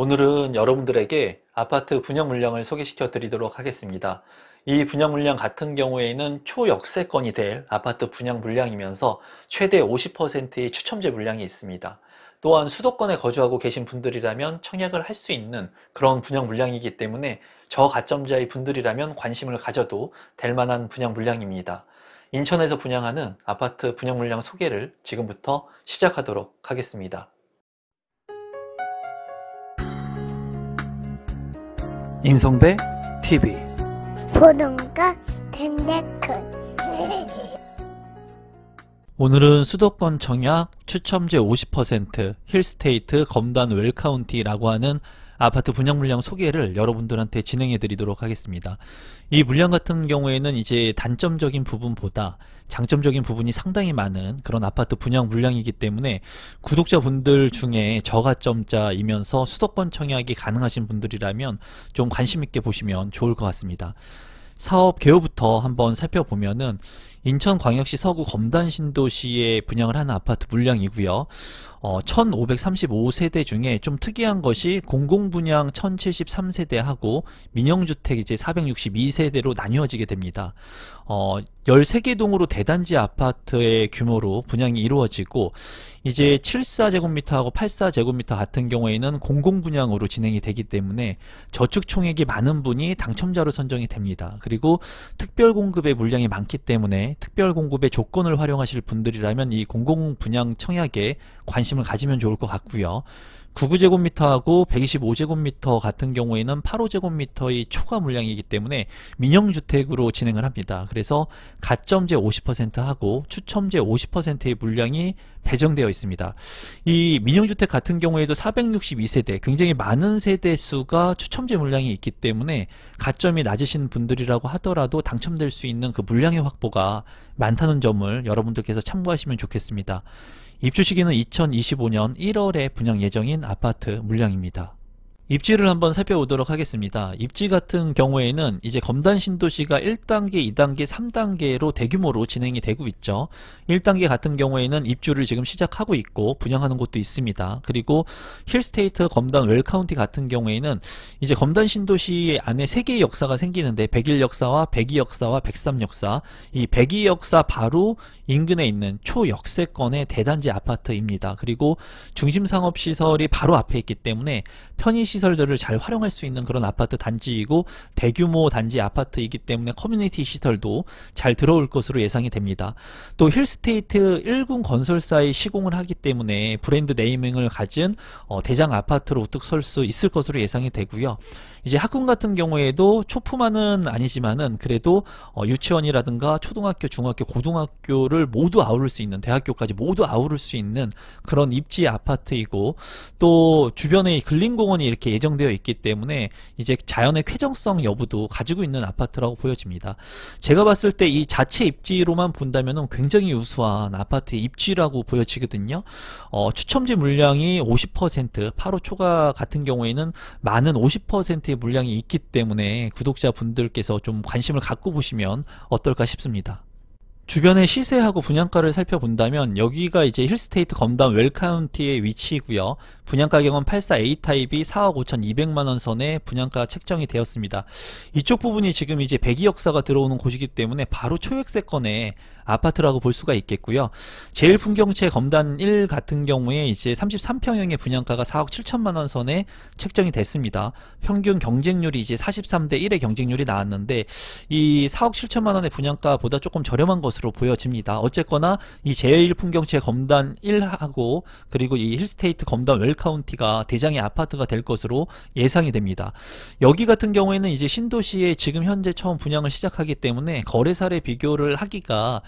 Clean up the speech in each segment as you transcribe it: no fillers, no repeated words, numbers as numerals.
오늘은 여러분들에게 아파트 분양 물량을 소개시켜 드리도록 하겠습니다. 이 분양 물량 같은 경우에는 초역세권이 될 아파트 분양 물량이면서 최대 50%의 추첨제 물량이 있습니다. 또한 수도권에 거주하고 계신 분들이라면 청약을 할 수 있는 그런 분양 물량이기 때문에 저가점자의 분들이라면 관심을 가져도 될 만한 분양 물량입니다. 인천에서 분양하는 아파트 분양 물량 소개를 지금부터 시작하도록 하겠습니다. 임성배 TV 보동과 덴데크 오늘은 수도권 청약 추첨제 50% 힐스테이트 검단 웰카운티라고 하는 아파트 분양 물량 소개를 여러분들한테 진행해 드리도록 하겠습니다. 이 물량 같은 경우에는 이제 단점적인 부분보다 장점적인 부분이 상당히 많은 그런 아파트 분양 물량이기 때문에 구독자분들 중에 저가점자이면서 수도권 청약이 가능하신 분들이라면 좀 관심 있게 보시면 좋을 것 같습니다. 사업 개요부터 한번 살펴보면은 인천광역시 서구 검단신도시에 분양을 하는 아파트 물량이고요. 1535세대 중에 좀 특이한 것이 공공분양 1073세대하고 민영주택 이제 462세대로 나뉘어지게 됩니다. 13개 동으로 대단지 아파트의 규모로 분양이 이루어지고 이제 74제곱미터하고 84제곱미터 같은 경우에는 공공분양으로 진행이 되기 때문에 저축총액이 많은 분이 당첨자로 선정이 됩니다. 그리고 특별공급의 물량이 많기 때문에 특별공급의 조건을 활용하실 분들이라면 이 공공분양 청약에 관심을 가지면 좋을 것 같고요. 99제곱미터하고 125제곱미터 같은 경우에는 85제곱미터의 초과 물량이기 때문에 민영주택으로 진행을 합니다. 그래서 가점제 50%하고 추첨제 50%의 물량이 배정되어 있습니다. 이 민영주택 같은 경우에도 462세대, 굉장히 많은 세대 수가 추첨제 물량이 있기 때문에 가점이 낮으신 분들이라고 하더라도 당첨될 수 있는 그 물량의 확보가 많다는 점을 여러분들께서 참고하시면 좋겠습니다. 입주 시기는 2025년 1월에 분양 예정인 아파트 물량입니다. 입지를 한번 살펴보도록 하겠습니다. 입지 같은 경우에는 이제 검단신도시가 1단계, 2단계, 3단계로 대규모로 진행이 되고 있죠. 1단계 같은 경우에는 입주를 지금 시작하고 있고 분양하는 곳도 있습니다. 그리고 힐스테이트 검단 웰카운티 같은 경우에는 이제 검단신도시 안에 3개의 역사가 생기는데 101 역사와 102 역사와 103 역사, 이 102 역사 바로 인근에 있는 초역세권의 대단지 아파트입니다. 그리고 중심상업시설이 바로 앞에 있기 때문에 편의시설들을 잘 활용할 수 있는 그런 아파트 단지이고 대규모 단지 아파트이기 때문에 커뮤니티 시설도 잘 들어올 것으로 예상이 됩니다. 또 힐스테이트 1군 건설사의 시공을 하기 때문에 브랜드 네이밍을 가진 대장 아파트로 우뚝 설 수 있을 것으로 예상이 되고요. 이제 학군 같은 경우에도 초품화는 아니지만은 그래도 유치원이라든가 초등학교, 중학교, 고등학교를 모두 아우를 수 있는, 대학교까지 모두 아우를 수 있는 그런 입지 아파트이고 또 주변에 근린공원이 이렇게 예정되어 있기 때문에 이제 자연의 쾌정성 여부도 가지고 있는 아파트라고 보여집니다. 제가 봤을 때 이 자체 입지로만 본다면은 굉장히 우수한 아파트의 입지라고 보여지거든요. 추첨제 물량이 50%, 8호 초과 같은 경우에는 많은 50%의 물량이 있기 때문에 구독자분들께서 좀 관심을 갖고 보시면 어떨까 싶습니다. 주변의 시세하고 분양가를 살펴본다면 여기가 이제 힐스테이트 검단 웰카운티의 위치이고요. 분양가격은 84A 타입이 4억 5,200만원 선에 분양가 책정이 되었습니다. 이쪽 부분이 지금 이제 102 역사가 들어오는 곳이기 때문에 바로 초역세권의 아파트라고 볼 수가 있겠고요. 제일풍경채 검단 1 같은 경우에 이제 33평형의 분양가가 4억 7천만원 선에 책정이 됐습니다. 평균 경쟁률이 이제 43대 1의 경쟁률이 나왔는데 이 4억 7천만원의 분양가보다 조금 저렴한 것으로 보여집니다. 어쨌거나 이 제일풍경채 검단 1하고 그리고 이 힐스테이트 검단 웰카운티가 대장의 아파트가 될 것으로 예상이 됩니다. 여기 같은 경우에는 이제 신도시에 지금 현재 처음 분양을 시작하기 때문에 거래 사례 비교를 하기가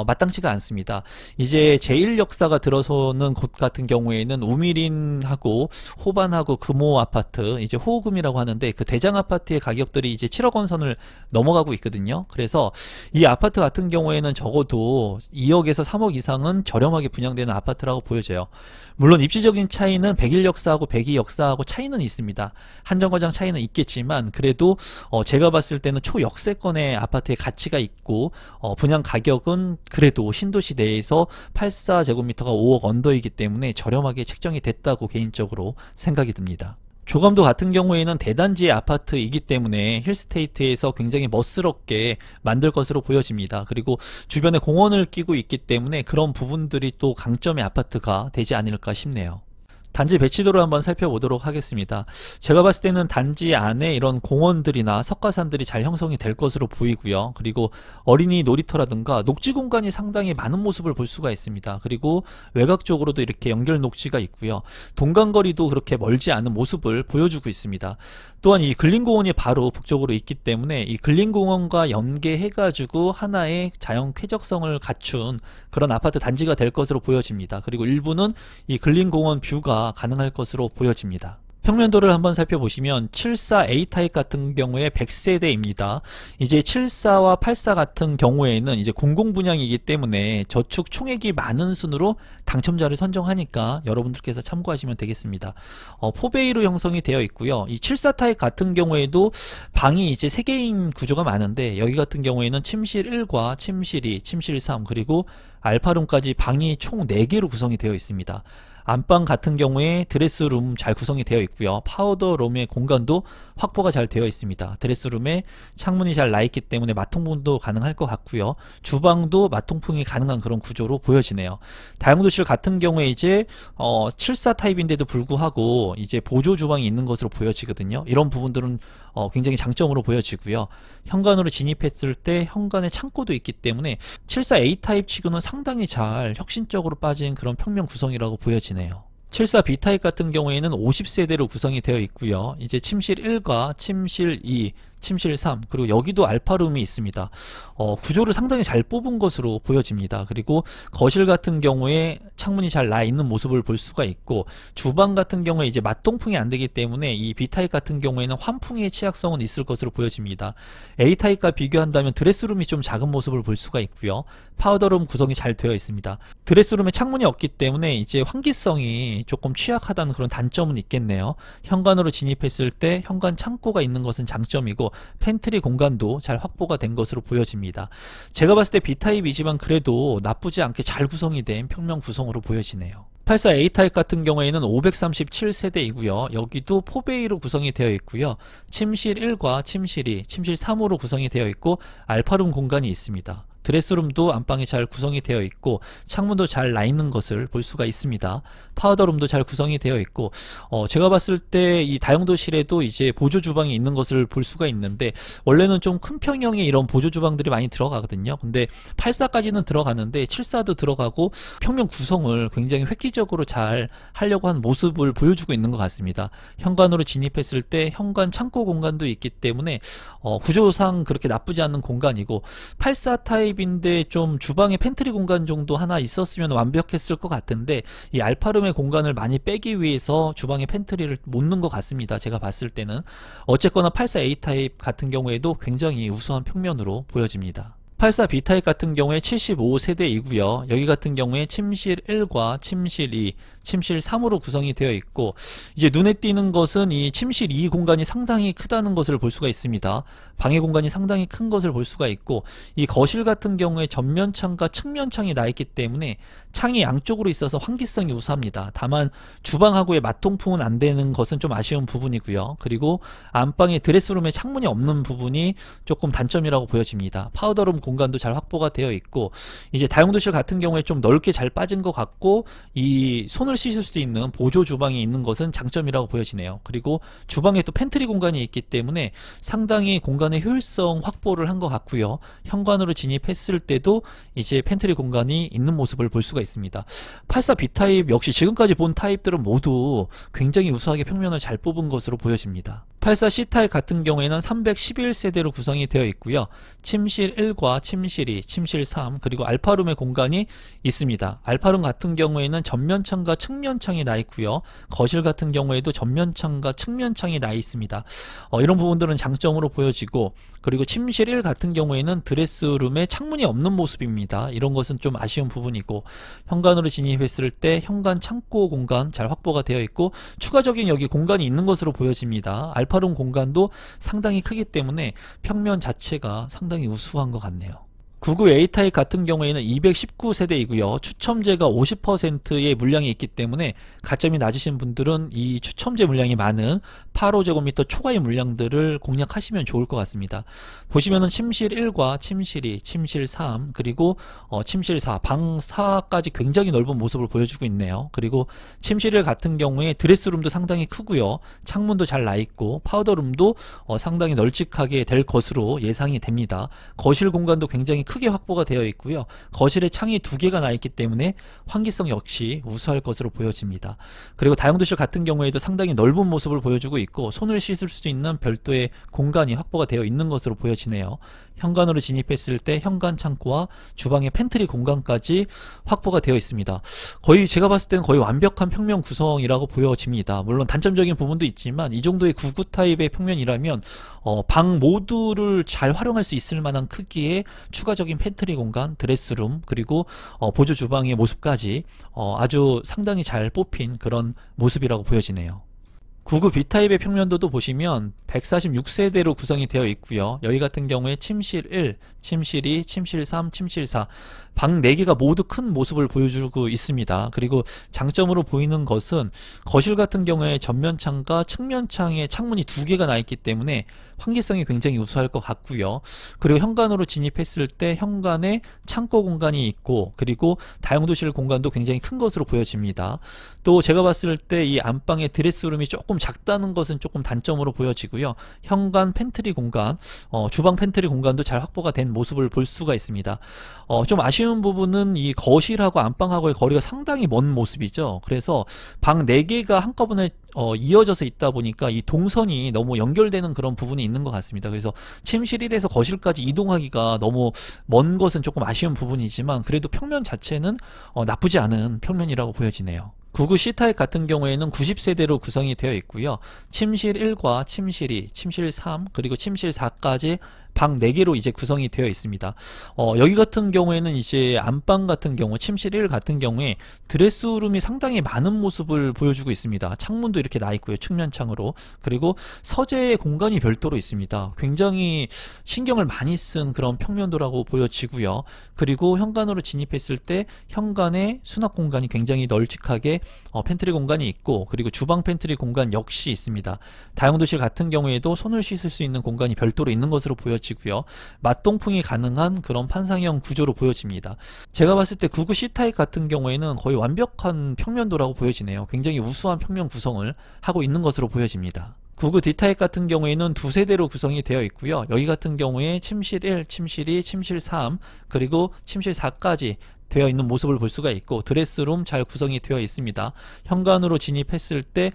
마땅치가 않습니다. 이제 제1 역사가 들어서는 곳 같은 경우에는 우미린하고 호반하고 금호 아파트, 이제 호호금이라고 하는데 그 대장 아파트의 가격들이 이제 7억 원 선을 넘어가고 있거든요. 그래서 이 아파트 같은 경우에는 적어도 2억에서 3억 이상은 저렴하게 분양되는 아파트라고 보여져요. 물론 입지적인 차이는 101 역사하고 102 역사하고 차이는 있습니다. 한정거장 차이는 있겠지만 그래도 제가 봤을 때는 초역세권의 아파트의 가치가 있고 분양 가격은 그래도 신도시 내에서 84제곱미터가 5억 언더이기 때문에 저렴하게 책정이 됐다고 개인적으로 생각이 듭니다. 조감도 같은 경우에는 대단지의 아파트이기 때문에 힐스테이트에서 굉장히 멋스럽게 만들 것으로 보여집니다. 그리고 주변에 공원을 끼고 있기 때문에 그런 부분들이 또 강점의 아파트가 되지 않을까 싶네요. 단지 배치도를 한번 살펴보도록 하겠습니다. 제가 봤을 때는 단지 안에 이런 공원들이나 석가산들이 잘 형성이 될 것으로 보이고요. 그리고 어린이 놀이터라든가 녹지 공간이 상당히 많은 모습을 볼 수가 있습니다. 그리고 외곽 쪽으로도 이렇게 연결 녹지가 있고요. 동간거리도 그렇게 멀지 않은 모습을 보여주고 있습니다. 또한 이 근린공원이 바로 북쪽으로 있기 때문에 이 근린공원과 연계해가지고 하나의 자연 쾌적성을 갖춘 그런 아파트 단지가 될 것으로 보여집니다. 그리고 일부는 이 근린공원 뷰가 가능할 것으로 보여집니다. 평면도를 한번 살펴보시면 74A 타입 같은 경우에 100세대입니다. 이제 74와 84 같은 경우에는 이제 공공분양이기 때문에 저축 총액이 많은 순으로 당첨자를 선정하니까 여러분들께서 참고하시면 되겠습니다. 포베이로 형성이 되어 있고요. 이 74 타입 같은 경우에도 방이 이제 3개인 구조가 많은데 여기 같은 경우에는 침실 1과 침실 2, 침실 3 그리고 알파룸까지 방이 총 4개로 구성이 되어 있습니다. 안방 같은 경우에 드레스룸 잘 구성이 되어 있고요. 파우더룸의 공간도 확보가 잘 되어 있습니다. 드레스룸에 창문이 잘 나 있기 때문에 마통풍도 가능할 것 같고요. 주방도 마통풍이 가능한 그런 구조로 보여지네요. 다용도실 같은 경우에 이제 74 타입인데도 불구하고 이제 보조 주방이 있는 것으로 보여지거든요. 이런 부분들은 굉장히 장점으로 보여지고요. 현관으로 진입했을 때 현관에 창고도 있기 때문에 74A 타입 치고는 상당히 잘 혁신적으로 빠진 그런 평면 구성이라고 보여지네요. 74B 타입 같은 경우에는 50세대로 구성이 되어 있고요. 이제 침실 1과 침실 2, 침실 3 그리고 여기도 알파룸이 있습니다. 구조를 상당히 잘 뽑은 것으로 보여집니다. 그리고 거실 같은 경우에 창문이 잘 나 있는 모습을 볼 수가 있고 주방 같은 경우에 이제 맞동풍이 안 되기 때문에 이 B타입 같은 경우에는 환풍의 취약성은 있을 것으로 보여집니다. A타입과 비교한다면 드레스룸이 좀 작은 모습을 볼 수가 있고요. 파우더룸 구성이 잘 되어 있습니다. 드레스룸에 창문이 없기 때문에 이제 환기성이 조금 취약하다는 그런 단점은 있겠네요. 현관으로 진입했을 때 현관 창고가 있는 것은 장점이고 팬트리 공간도 잘 확보가 된 것으로 보여집니다. 제가 봤을 때 B타입이지만 그래도 나쁘지 않게 잘 구성이 된 평면 구성으로 보여지네요. 84A타입 같은 경우에는 537세대이고요. 여기도 포베이로 구성이 되어 있고요. 침실 1과 침실 2, 침실 3으로 구성이 되어 있고 알파룸 공간이 있습니다. 드레스룸도 안방이 잘 구성이 되어 있고 창문도 잘 나 있는 것을 볼 수가 있습니다. 파우더룸도 잘 구성이 되어 있고 제가 봤을 때 이 다용도실에도 이제 보조 주방이 있는 것을 볼 수가 있는데 원래는 좀 큰 평형의 이런 보조 주방들이 많이 들어가거든요. 근데 84까지는 들어가는데 74도 들어가고 평면 구성을 굉장히 획기적으로 잘 하려고 한 모습을 보여주고 있는 것 같습니다. 현관으로 진입했을 때 현관 창고 공간도 있기 때문에 구조상 그렇게 나쁘지 않은 공간이고 84 타입인데 좀 주방에 팬트리 공간 정도 하나 있었으면 완벽했을 것 같은데 이 알파룸의 공간을 많이 빼기 위해서 주방에 팬트리를 못 넣은 것 같습니다. 제가 봤을 때는 어쨌거나 84A 타입 같은 경우에도 굉장히 우수한 평면으로 보여집니다. 84B 타입 같은 경우에 75세대이고요. 여기 같은 경우에 침실 1과 침실 2, 침실 3으로 구성이 되어 있고 이제 눈에 띄는 것은 이 침실 2 공간이 상당히 크다는 것을 볼 수가 있습니다. 방해 공간이 상당히 큰 것을 볼 수가 있고 이 거실 같은 경우에 전면창과 측면창이 나 있기 때문에 창이 양쪽으로 있어서 환기성이 우수합니다. 다만 주방하고의 맞통풍은 안 되는 것은 좀 아쉬운 부분이고요. 그리고 안방에 드레스룸에 창문이 없는 부분이 조금 단점이라고 보여집니다. 파우더룸 공간도 잘 확보가 되어 있고 이제 다용도실 같은 경우에 좀 넓게 잘 빠진 것 같고 이 손을 씻을 수 있는 보조 주방이 있는 것은 장점이라고 보여지네요. 그리고 주방에 또 팬트리 공간이 있기 때문에 상당히 공간의 효율성 확보를 한 것 같고요. 현관으로 진입했을 때도 이제 팬트리 공간이 있는 모습을 볼 수가 있습니다. 84B 타입 역시 지금까지 본 타입들은 모두 굉장히 우수하게 평면을 잘 뽑은 것으로 보여집니다. 84C 타입 같은 경우에는 311세대로 구성이 되어 있고요. 침실 1과 침실 2, 침실 3 그리고 알파룸의 공간이 있습니다. 알파룸 같은 경우에는 전면창과 측면창이 나 있고요. 거실 같은 경우에도 전면창과 측면창이 나 있습니다. 이런 부분들은 장점으로 보여지고 그리고 침실 1 같은 경우에는 드레스룸에 창문이 없는 모습입니다. 이런 것은 좀 아쉬운 부분이고 현관으로 진입했을 때 현관 창고 공간 잘 확보가 되어 있고 추가적인 여기 공간이 있는 것으로 보여집니다. 알파룸 공간도 상당히 크기 때문에 평면 자체가 상당히 우수한 것 같네요. 99A 타입 같은 경우에는 219세대이고요. 추첨제가 50%의 물량이 있기 때문에 가점이 낮으신 분들은 이 추첨제 물량이 많은 85제곱미터 초과의 물량들을 공략하시면 좋을 것 같습니다. 보시면은 침실 1과 침실 2, 침실 3, 그리고 침실 4, 방 4까지 굉장히 넓은 모습을 보여주고 있네요. 그리고 침실 1 같은 경우에 드레스룸도 상당히 크고요. 창문도 잘 나있고 파우더룸도 상당히 널찍하게 될 것으로 예상이 됩니다. 거실 공간도 굉장히 크게 확보가 되어 있고요. 거실에 창이 2개가 나 있기 때문에 환기성 역시 우수할 것으로 보여집니다. 그리고 다용도실 같은 경우에도 상당히 넓은 모습을 보여주고 있고 손을 씻을 수 있는 별도의 공간이 확보가 되어 있는 것으로 보여지네요. 현관으로 진입했을 때 현관 창고와 주방의 팬트리 공간까지 확보가 되어 있습니다. 거의 제가 봤을 때는 거의 완벽한 평면 구성이라고 보여집니다. 물론 단점적인 부분도 있지만 이 정도의 99 타입의 평면이라면 방 모두를 잘 활용할 수 있을 만한 크기의 추가적인 팬트리 공간, 드레스룸, 그리고 보조 주방의 모습까지 아주 상당히 잘 뽑힌 그런 모습이라고 보여지네요. 99 B타입의 평면도도 보시면 146세대로 구성이 되어 있고요. 여기 같은 경우에 침실 1, 침실 2, 침실 3, 침실 4, 방 4개가 모두 큰 모습을 보여주고 있습니다. 그리고 장점으로 보이는 것은 거실 같은 경우에 전면창과 측면창에 창문이 2개가 나 있기 때문에 환기성이 굉장히 우수할 것 같고요. 그리고 현관으로 진입했을 때 현관에 창고 공간이 있고, 그리고 다용도실 공간도 굉장히 큰 것으로 보여집니다. 또 제가 봤을 때 이 안방의 드레스룸이 조금 작다는 것은 조금 단점으로 보여지고요. 현관 팬트리 공간, 주방 팬트리 공간도 잘 확보가 된 모습을 볼 수가 있습니다. 좀 아쉬운 부분은 이 거실하고 안방하고의 거리가 상당히 먼 모습이죠. 그래서 방 4개가 한꺼번에 이어져서 있다 보니까 이 동선이 너무 연결되는 그런 부분이 있는 것 같습니다. 그래서 침실 1에서 거실까지 이동하기가 너무 먼 것은 조금 아쉬운 부분이지만 그래도 평면 자체는 나쁘지 않은 평면이라고 보여지네요. 99 C타입 같은 경우에는 90세대로 구성이 되어 있고요. 침실 1과 침실 2, 침실 3, 그리고 침실 4까지 방 4개로 이제 구성이 되어 있습니다. 여기 같은 경우에는 이제 안방 같은 경우, 침실 1 같은 경우에 드레스룸이 상당히 많은 모습을 보여주고 있습니다. 창문도 이렇게 나 있고요. 측면창으로. 그리고 서재 공간이 별도로 있습니다. 굉장히 신경을 많이 쓴 그런 평면도라고 보여지고요. 그리고 현관으로 진입했을 때 현관에 수납 공간이 굉장히 널찍하게 팬트리 공간이 있고, 그리고 주방 팬트리 공간 역시 있습니다. 다용도실 같은 경우에도 손을 씻을 수 있는 공간이 별도로 있는 것으로 보여지고요. 맞동풍이 가능한 그런 판상형 구조로 보여집니다. 제가 봤을 때 99 C타입 같은 경우에는 거의 완벽한 평면도라고 보여지네요. 굉장히 우수한 평면 구성을 하고 있는 것으로 보여집니다. 99 D타입 같은 경우에는 2세대로 구성이 되어 있고요. 여기 같은 경우에 침실 1, 침실 2, 침실 3, 그리고 침실 4까지 되어 있는 모습을 볼 수가 있고, 드레스룸 잘 구성이 되어 있습니다. 현관으로 진입했을 때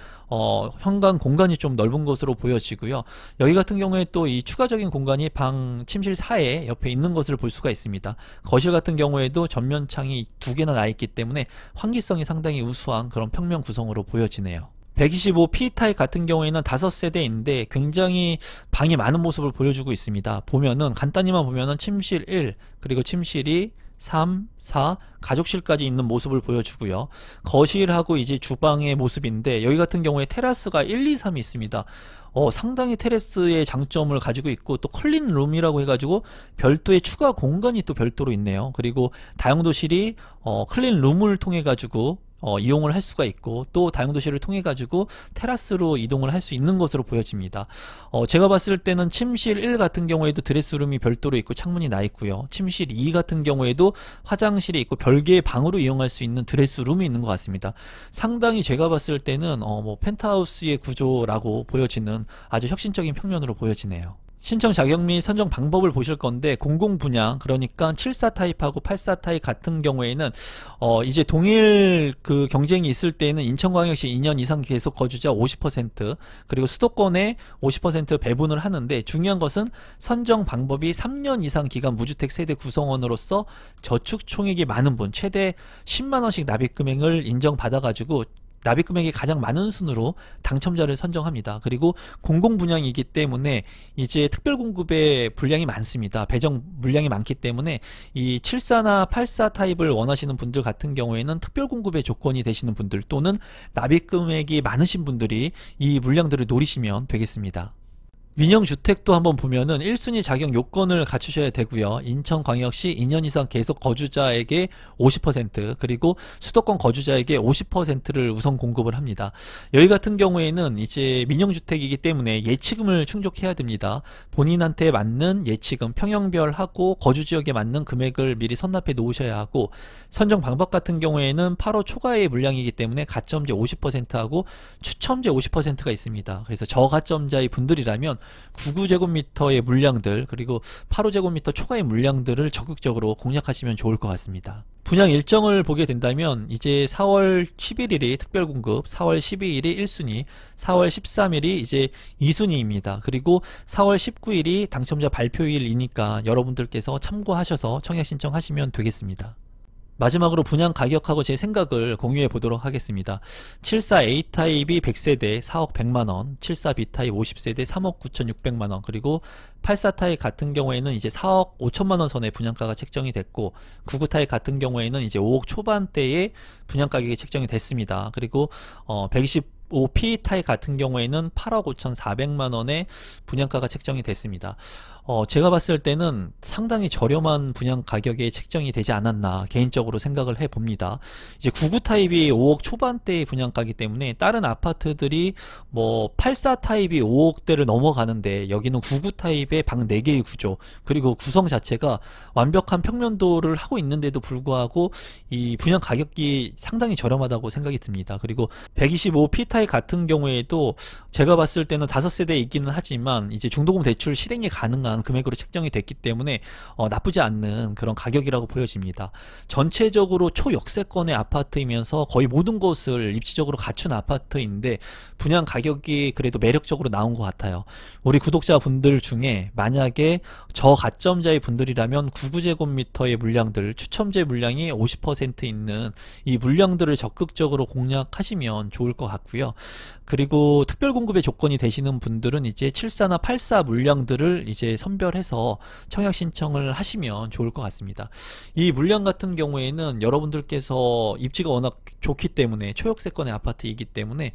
현관 공간이 좀 넓은 것으로 보여지고요. 여기 같은 경우에 또 이 추가적인 공간이 방 침실 4에 옆에 있는 것을 볼 수가 있습니다. 거실 같은 경우에도 전면창이 2개나 나 있기 때문에 환기성이 상당히 우수한 그런 평면 구성으로 보여지네요. 125 P타입 같은 경우에는 5세대인데 굉장히 방이 많은 모습을 보여주고 있습니다. 보면은 간단히만 보면은 침실 1, 그리고 침실 2, 3, 4, 가족실까지 있는 모습을 보여주고요. 거실하고 이제 주방의 모습인데 여기 같은 경우에 테라스가 1, 2, 3이 있습니다. 상당히 테라스의 장점을 가지고 있고, 또 클린룸이라고 해가지고 별도의 추가 공간이 또 별도로 있네요. 그리고 다용도실이 클린룸을 통해 가지고 이용을 할 수가 있고, 또 다용도실을 통해 가지고 테라스로 이동을 할 수 있는 것으로 보여집니다. 제가 봤을 때는 침실 1 같은 경우에도 드레스룸이 별도로 있고 창문이 나 있고요. 침실 2 같은 경우에도 화장실이 있고 별개의 방으로 이용할 수 있는 드레스룸이 있는 것 같습니다. 상당히 제가 봤을 때는 펜트하우스의 구조라고 보여지는 아주 혁신적인 평면으로 보여지네요. 신청 자격 및 선정 방법을 보실 건데, 공공 분양, 그러니까 74 타입하고 84 타입 같은 경우에는 이제 동일 그 경쟁이 있을 때에는 인천광역시 2년 이상 계속 거주자 50%, 그리고 수도권에 50% 배분을 하는데, 중요한 것은 선정 방법이 3년 이상 기간 무주택 세대 구성원으로서 저축 총액이 많은 분, 최대 10만 원씩 납입 금액을 인정받아 가지고 납입 금액이 가장 많은 순으로 당첨자를 선정합니다. 그리고 공공 분양이기 때문에 이제 특별 공급의 분량이 많습니다. 배정 물량이 많기 때문에 이 74나 84 타입을 원하시는 분들 같은 경우에는 특별 공급의 조건이 되시는 분들, 또는 납입 금액이 많으신 분들이 이 물량들을 노리시면 되겠습니다. 민영주택도 한번 보면은 1순위 자격 요건을 갖추셔야 되고요. 인천광역시 2년 이상 계속 거주자에게 50% 그리고 수도권 거주자에게 50%를 우선 공급을 합니다. 여기 같은 경우에는 이제 민영주택이기 때문에 예치금을 충족해야 됩니다. 본인한테 맞는 예치금 평형별하고 거주지역에 맞는 금액을 미리 선납해 놓으셔야 하고, 선정 방법 같은 경우에는 8호 초과의 물량이기 때문에 가점제 50%하고 추첨제 50%가 있습니다. 그래서 저가점자의 분들이라면 99제곱미터의 물량들 그리고 8호제곱미터 초과의 물량들을 적극적으로 공략하시면 좋을 것 같습니다. 분양 일정을 보게 된다면 이제 4월 11일이 특별공급, 4월 12일이 1순위, 4월 13일이 이제 2순위입니다. 그리고 4월 19일이 당첨자 발표일이니까 여러분들께서 참고하셔서 청약 신청하시면 되겠습니다. 마지막으로 분양 가격하고 제 생각을 공유해 보도록 하겠습니다. 74A 타입이 100세대 4억 100만원, 74B 타입 50세대 3억 9,600만원, 그리고 84 타입 같은 경우에는 이제 4억 5천만원 선의 분양가가 책정이 됐고, 99 타입 같은 경우에는 이제 5억 초반대의 분양 가격이 책정이 됐습니다. 그리고 125P 타입 같은 경우에는 8억 5,400만원의 분양가가 책정이 됐습니다. 제가 봤을 때는 상당히 저렴한 분양 가격에 책정이 되지 않았나 개인적으로 생각을 해봅니다. 이제 99 타입이 5억 초반대의 분양가이기 때문에 다른 아파트들이 뭐 84 타입이 5억대를 넘어가는데 여기는 99 타입의 방 4개의 구조 그리고 구성 자체가 완벽한 평면도를 하고 있는데도 불구하고 이 분양 가격이 상당히 저렴하다고 생각이 듭니다. 그리고 125P 타입 같은 경우에도 제가 봤을 때는 5세대 있기는 하지만 이제 중도금 대출 실행이 가능한 금액으로 책정이 됐기 때문에 나쁘지 않는 그런 가격이라고 보여집니다. 전체적으로 초역세권의 아파트이면서 거의 모든 것을 입지적으로 갖춘 아파트인데 분양 가격이 그래도 매력적으로 나온 것 같아요. 우리 구독자분들 중에 만약에 저가점자의 분들이라면 99제곱미터의 물량들, 추첨제 물량이 50% 있는 이 물량들을 적극적으로 공략하시면 좋을 것 같고요. 그리고 특별공급의 조건이 되시는 분들은 이제 74나 84 물량들을 이제 선별해서 청약 신청을 하시면 좋을 것 같습니다. 이 물량 같은 경우에는 여러분들께서 입지가 워낙 좋기 때문에 초역세권의 아파트이기 때문에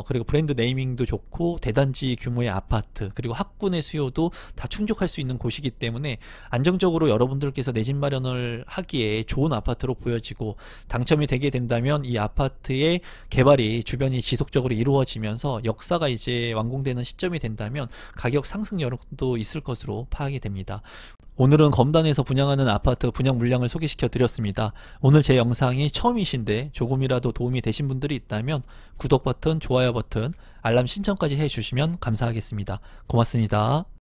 그리고 브랜드 네이밍도 좋고 대단지 규모의 아파트 그리고 학군의 수요도 다 충족할 수 있는 곳이기 때문에 안정적으로 여러분들께서 내 집 마련을 하기에 좋은 아파트로 보여지고, 당첨이 되게 된다면 이 아파트의 개발이 주변이 지속적으로 이루어지면서 역사가 이제 완공되는 시점이 된다면 가격 상승 여력도 있을 것으로 파악이 됩니다. 오늘은 검단에서 분양하는 아파트 분양 물량을 소개시켜 드렸습니다. 오늘 제 영상이 처음이신데 조금이라도 도움이 되신 분들이 있다면 구독 버튼, 좋아요 버튼, 알람 신청까지 해주시면 감사하겠습니다. 고맙습니다.